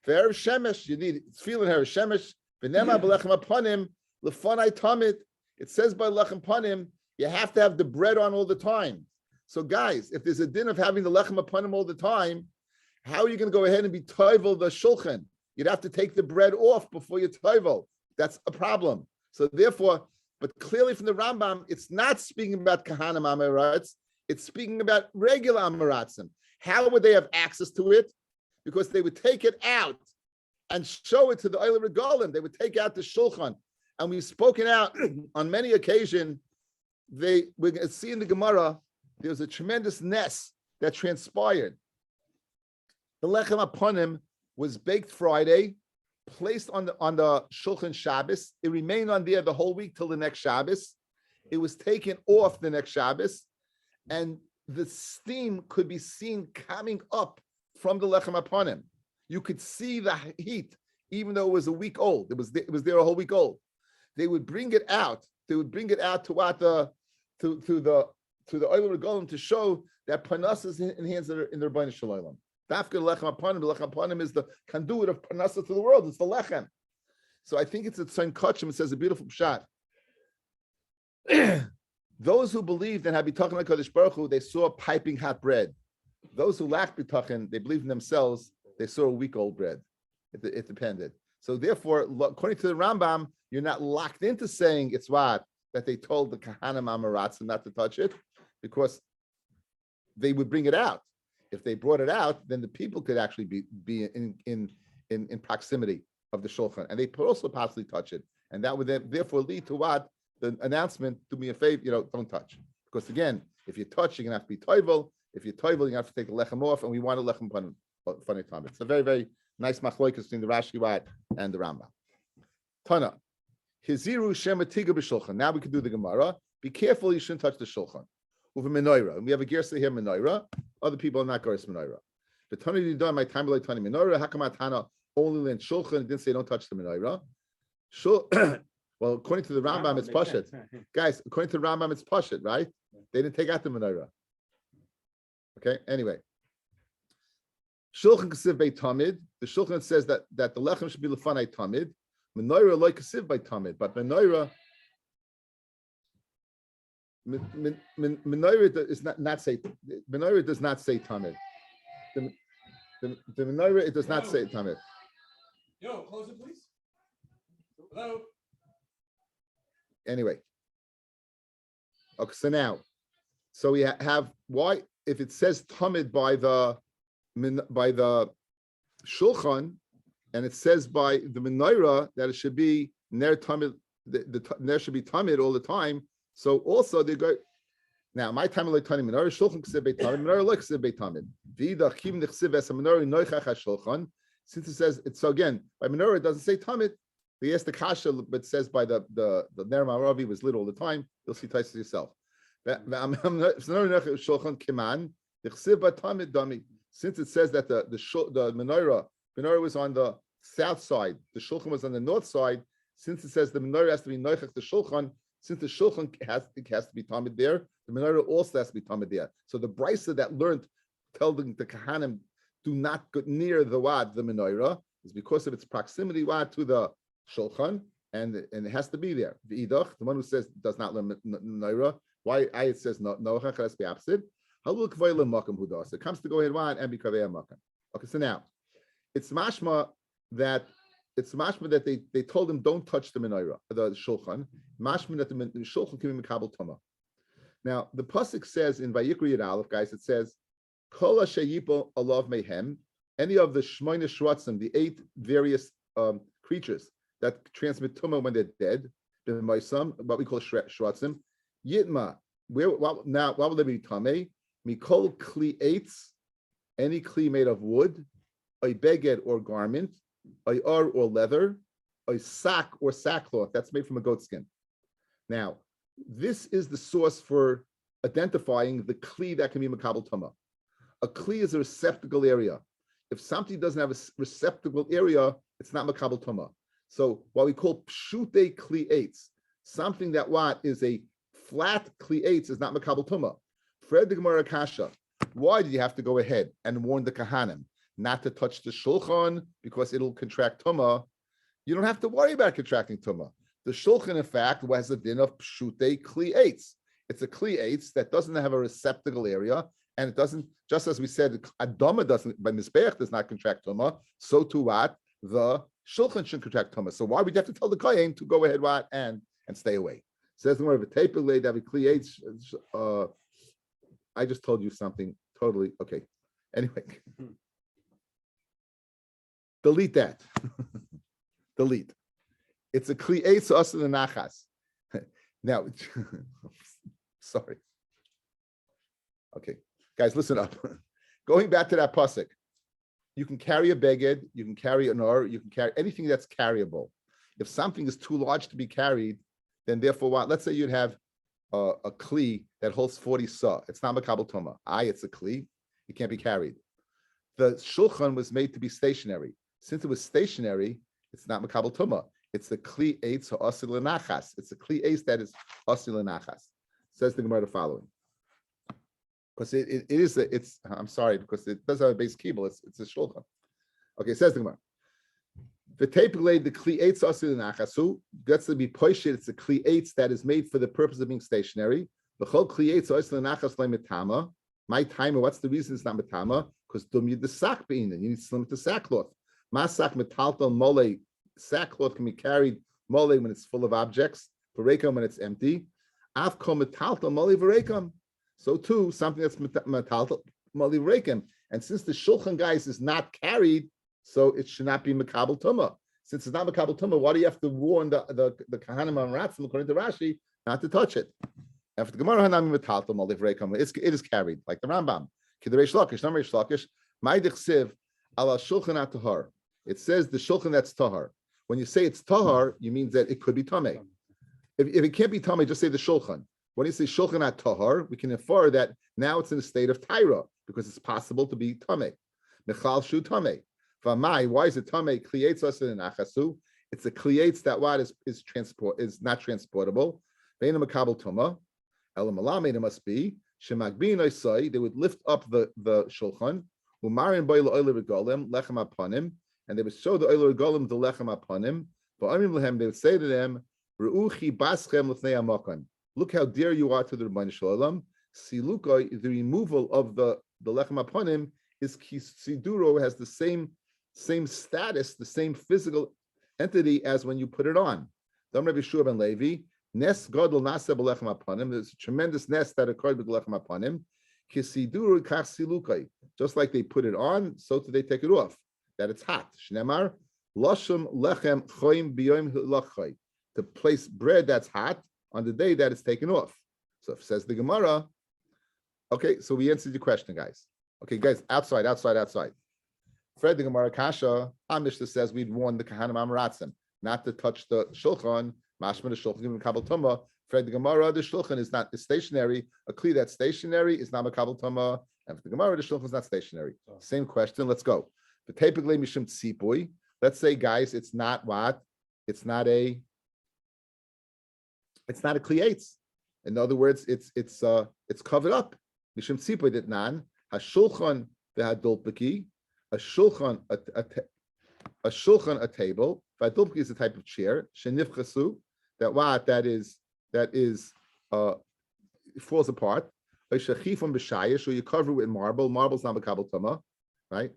V'erev shemesh, you need tefila and erev shemesh. V'nema b'lechem apanim lefanai tamid. It says by lechem panim, you have to have the bread on all the time. So guys, if there's a din of having the lechem apanim all the time, how are you going to go ahead and be toivel the shulchan? You'd have to take the bread off before you toivel. That's a problem. So therefore, but clearly from the Rambam, it's not speaking about kahanim amaratz. It's speaking about regular amaratzim. How would they have access to it? Because they would take it out and show it to the Oile Regalim. They would take out the shulchan. And we've spoken out on many occasions. We're going to see in the Gemara, there was a tremendous ness that transpired. The lechem aponim was baked Friday, placed on the Shulchan Shabbos. It remained on there the whole week till the next Shabbos. It was taken off the next Shabbos, and the steam could be seen coming up from the lechem aponim. You could see the heat, even though it was a week old. It was there a whole week old. They would bring it out. They would bring it out to what to the Oil Regalim to show that panas is in hands that are in the Rabbi Shalom. Dafka lechem aponim is the conduit of panasa to the world. It's the lechem. So I think it's at Tzon Kachim. It says a beautiful pshat. Those who believed in Habitachin HaKadosh Baruch Hu, they saw piping hot bread. Those who lacked bitachin, they believed in themselves, they saw a week old bread. It depended. So therefore, according to the Rambam, you're not locked into saying it's what that they told the Kahanim Amaratzim not to touch it, because they would bring it out. If they brought it out, then the people could actually be in proximity of the shulchan, and they could also possibly touch it, and that would therefore lead to what the announcement: "Do me a favor, don't touch." Because again, if you touch, you're gonna have to be toivel. If you're toivel, you have to take the lechem off, and we want a lechem panim. funny time. It's a very, very nice machlokes between the Rashi and the Rambam. Tana, Hiziru Shematiga b'shulchan. Now we can do the Gemara. Be careful, you shouldn't touch the shulchan. With a menorah, and we have a gersa here menorah. Other people are not gersa menorah. But Tana didn't do my time like Tana menorah. Hakamatana only learned shulchan. Didn't say don't touch the menorah. Well, according to the Rambam, it's pashut. Guys, according to the Rambam, it's pashut, right? They didn't take out the menorah. Okay. Anyway, shulchan kasiv bei tamid. The shulchan says that the lechem should be lefanai tamid. Menorah like kasiv by tamid, but menorah is not say menorah does not say tamid. The menorah it does not say tamid. Yo, close it, please. Hello. Anyway, okay. So we have why if it says tamid by the shulchan. And it says by the menorah that it should be ner tamid, the ner should be tamid all the time. So also they go now. My time like tamid menorah shulchan k'sev beit tamid menorah like k'sev beit tamid. V'ida kim nechsev es menorah noichach shulchan. Since it says it's so again by menorah it doesn't say tamid. They asked the kasha, but it says by the ner maravi was lit all the time. You'll see twice yourself. Shulchan kiman nechsev by tamid dami. Since it says that the menorah was on the south side, the shulchan was on the north side. Since it says the menorah has to be noichach the shulchan, since the shulchan has to be tamid there, the menorah also has to be tamid there. So the brisa that learned telling the kahanim do not go near the menorah, is because of its proximity to the shulchan, and it has to be there. The idach, the one who says does not learn menorah, why it says no it has to be opposite. It comes to go ahead and be kaveh makam. Okay, so now. It's mashma that they told him don't touch the menorah, the shulchan. Mashma that the shulchan can be mekabel tama. Now the pasuk says in Vayikra Yud Aleph, guys, it says kol sheyipo alav mehem. Any of the shmoyne shratzim, the 8 various creatures that transmit tuma when they're dead, what we call shratzim. Yitma. What will they be tamei? Mikol kli eitz. Any kli made of wood. A beged or garment, a or leather, a sack or sackcloth that's made from a goat skin. Now, this is the source for identifying the kli that can be makabel tama. A kli is a receptacle area. If something doesn't have a receptacle area, it's not makabel tama. So what we call pshute kli eitz, something that is a flat kli eitz is not makabel tama. Fred the Gemara Kasha, why did you have to go ahead and warn the kahanim not to touch the shulchan because it'll contract tuma? You don't have to worry about contracting tuma. The shulchan, in fact, has a din of pshute kli eitz. It's a kli eitz that doesn't have a receptacle area, and it doesn't. Just as we said, adama doesn't, but mizbeach does not contract tuma. So to what the shulchan should contract tuma. So why would you have to tell the kohen to go ahead and stay away? Says the word of a tape that we kli eitz. I just told you something totally okay. Anyway. Delete that. Delete. It's a kli eitz us in the nachas. Now, sorry. Okay, guys, listen up. Going back to that pasuk, you can carry a beged, you can carry an or, you can carry anything that's carryable. If something is too large to be carried, then therefore what? Let's say you'd have a kli that holds 40 sa. It's not makabel toma. It's a kli. It can't be carried. The shulchan was made to be stationary. Since it was stationary, it's not makabel tuma. It's the kli eitz ha'asil l'nachas. It's the kli eitz that is asil l'nachas. Says the Gemara the following. Because it's I'm sorry, because it does have a base kibble. It's a shulchan. Okay, says the Gemara. The tapelay the kli eitz asil l'nachasu gets to be poishit. It's a kli eitz that is made for the purpose of being stationary. The whole kli eitz asil l'nachas le'metama. My timer. What's the reason it's not metama? Because dum yid the sack bein. You need to limit the sackcloth. Masak metaltal mole. Sackcloth can be carried mole when it's full of objects. Varekam when it's empty. Avkom metaltal mole varekam. So too, something that's metaltal mole varekam. And since the shulchan guys is not carried, so it should not be makabel tuma. Since it's not makabel tuma, why do you have to warn the kahanim and ratzim according to Rashi not to touch it? After the Gemara hanami metaltal mole varekam, it is carried like the Rambam. Kiderei shlakish, namrei shlakish. My dechsiv ala shulchan at tahar. It says the shulchan that's tahar. When you say it's tahar, you mean that it could be tamei. If it can't be tamei, just say the shulchan. When you say shulchan at tahar, we can infer that now it's in a state of taira because it's possible to be tamei. Mechal shu tamei. V'amai, why is it tamei? Klietz us in achasu. It's a klietz that what is not transportable. Ve'ena makabel tuma. Elamalame, it must be shemagbin oisai. They would lift up the shulchan. Umarin boy la'oler regalim lechem apanim, and they would show the oiler regalim the lechem apanim. Va'amim lehem, they would say to them, Ru'uchi baschem l'fnei hamakan. Look how dear you are to the Rebbeinu Shalom. Silukai, the removal of the lechem apanim is siduro, has the same status, the same physical entity as when you put it on. Dam Rabbi Shua ben Levi, nes gadol nasa b'lechem apanim. There's a tremendous nest that occurred with lechem apanim. Kisiduru kach silukai. Just like they put it on, so do they take it off. That it's hot. Shnemar lashum lechem choim b'yom lachai. To place bread that's hot on the day that it's taken off. So if says the Gemara, okay, so we answered your question, guys. Okay, guys, outside. Fred the Gemara Kasha, our Mishnah says we'd warn the Kahanim Amaratzim not to touch the Shulchan, Mashma the Shulchan, given Kabal Tumah. Fred the Gemara, the Shulchan is stationary. A Kli that's stationary is not a Kabal Tumah, and for the Gemara, the Shulchan is not stationary. Same question, let's go. The typically Mishum Tzipui, let's say, guys, it's not what? It's not a Klietz. In other words, it's covered up. Mishum Tzipui did nan, HaShulchan v'hadulpiki, a shulchan, a table. Vadulpki is a type of chair. Shenifchasu, that is falls apart. A shachifum b'shaya, so you cover it with marble. Marble's not a kabel tama, right?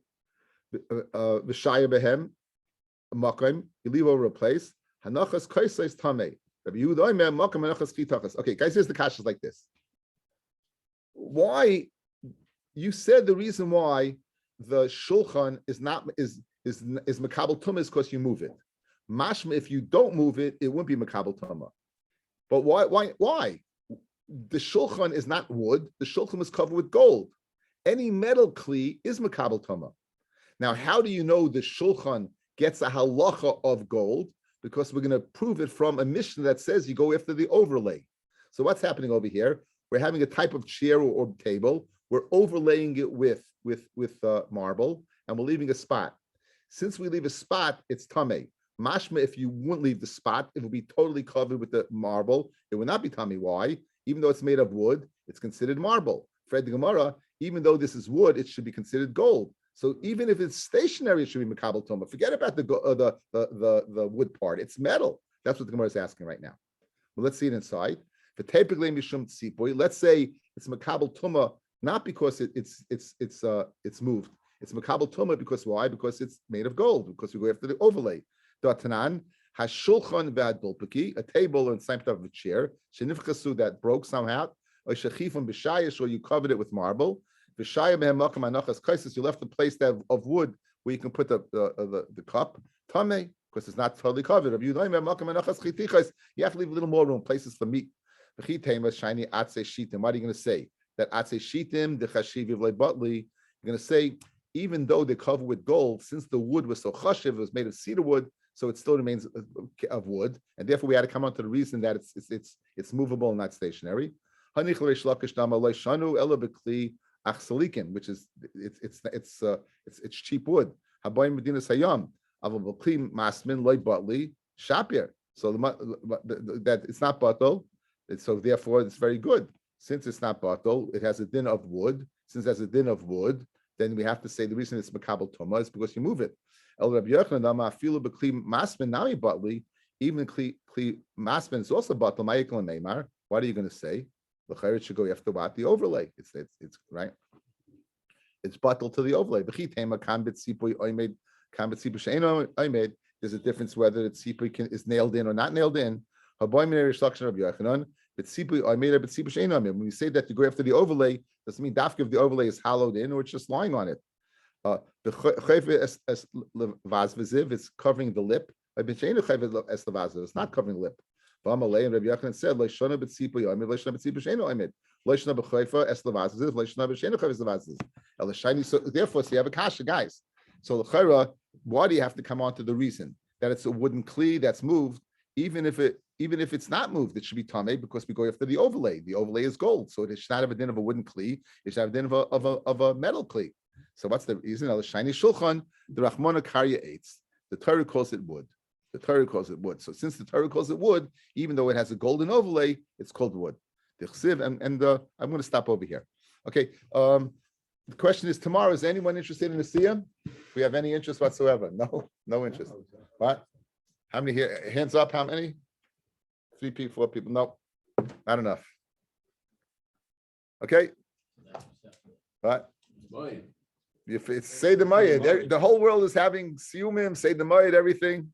B'shaya behem, makim, you leave over a place. Hanachas kaisais tamei. Rabbi Yehuda omer makim hanachas kitachas. Okay, guys, here's the kashas like this. Why? You said the reason why the shulchan is makabel tumah is because you move it. Mashma, if you don't move it, it wouldn't be makabel tumah. But why? The shulchan is not wood. The shulchan is covered with gold. Any metal kli is makabel tumah. Now, how do you know the shulchan gets a halacha of gold? Because we're going to prove it from a Mishnah that says you go after the overlay. So what's happening over here? We're having a type of chair or table. We're overlaying it with marble, and we're leaving a spot. Since we leave a spot, it's tamei. Mashma, if you wouldn't leave the spot, it would be totally covered with the marble. It would not be tamei. Why? Even though it's made of wood, it's considered marble. Fred the Gemara, even though this is wood, it should be considered gold. So even if it's stationary, it should be makabel toma. Forget about the wood part. It's metal. That's what the Gemara is asking right now. Well, let's see it inside. Let's say it's makabel toma. Not because it's moved. It's makabel tumah because why? Because it's made of gold. Because we go after the overlay. Datanan hashulchan v'adulpiki, a table and some type of a chair. Shenifchasu that broke somehow. Or shechifim b'shaya, or you covered it with marble. B'shaya mehem makam anachas kaisis. You left the place of wood where you can put the cup. Tamei, because it's not totally covered. You have to leave a little more room, places for meat. Shiny atse shitim. What are you going to say? That atse shitim the chashiv butli. You're going to say, even though they're covered with gold, since the wood was so chashiv, it was made of cedar wood, so it still remains of wood, and therefore we had to come on to the reason that it's movable and not stationary. Which is it's cheap wood. So that it's not batal, so therefore it's very good. Since it's not batal, it has a din of wood. Since it has a din of wood, then we have to say the reason it's makabel toma is because you move it. El Rabbi Yochanan afilu b'kli masmin nami batli. Even kli masmin is also batal. Ma'ikol neimar. What are you going to say? The chayrit should go after what? The overlay. It's right. It's batal to the overlay. B'chitema kan b'tzipui oimed kan b'tzipui she'eno oimed. There's a difference whether the tzipui is nailed in or not nailed in. Haboy minei rishlakshon Rabbi Yochanan. When we say that you go after the overlay, doesn't mean dafka if the overlay is hollowed in or it's just lying on it. It's covering the lip. It's not covering the lip. And Rabbi Yochanan said, so therefore, so you have a kasha, guys. So l'chayra, why do you have to come on to the reason that it's a wooden kli that's moved, even if it's not moved, it should be tamei because we go after the overlay. The overlay is gold, so it should not have a din of a wooden kli. It should have a din of a metal kli. So what's the reason? The shiny shulchan, the Rachmana karya eitz. The Torah calls it wood. The Torah calls it wood. So since the Torah calls it wood, even though it has a golden overlay, it's called wood. The chsiv, and I'm going to stop over here. Okay. The question is tomorrow. Is anyone interested in the siyam? We have any interest whatsoever? No interest. What? How many here? Hands up. How many? 3 people, 4 people. No, not enough. Okay. What? If it's say the mayed, the whole world is having siyumim, say the mayed, everything,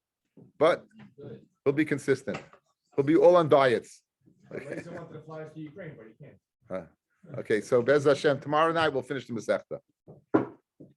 but we'll be consistent. We'll be all on diets. Laser wanted to fly us to Ukraine, but he can't. Okay, so Bez Hashem, tomorrow night we'll finish the Masechta.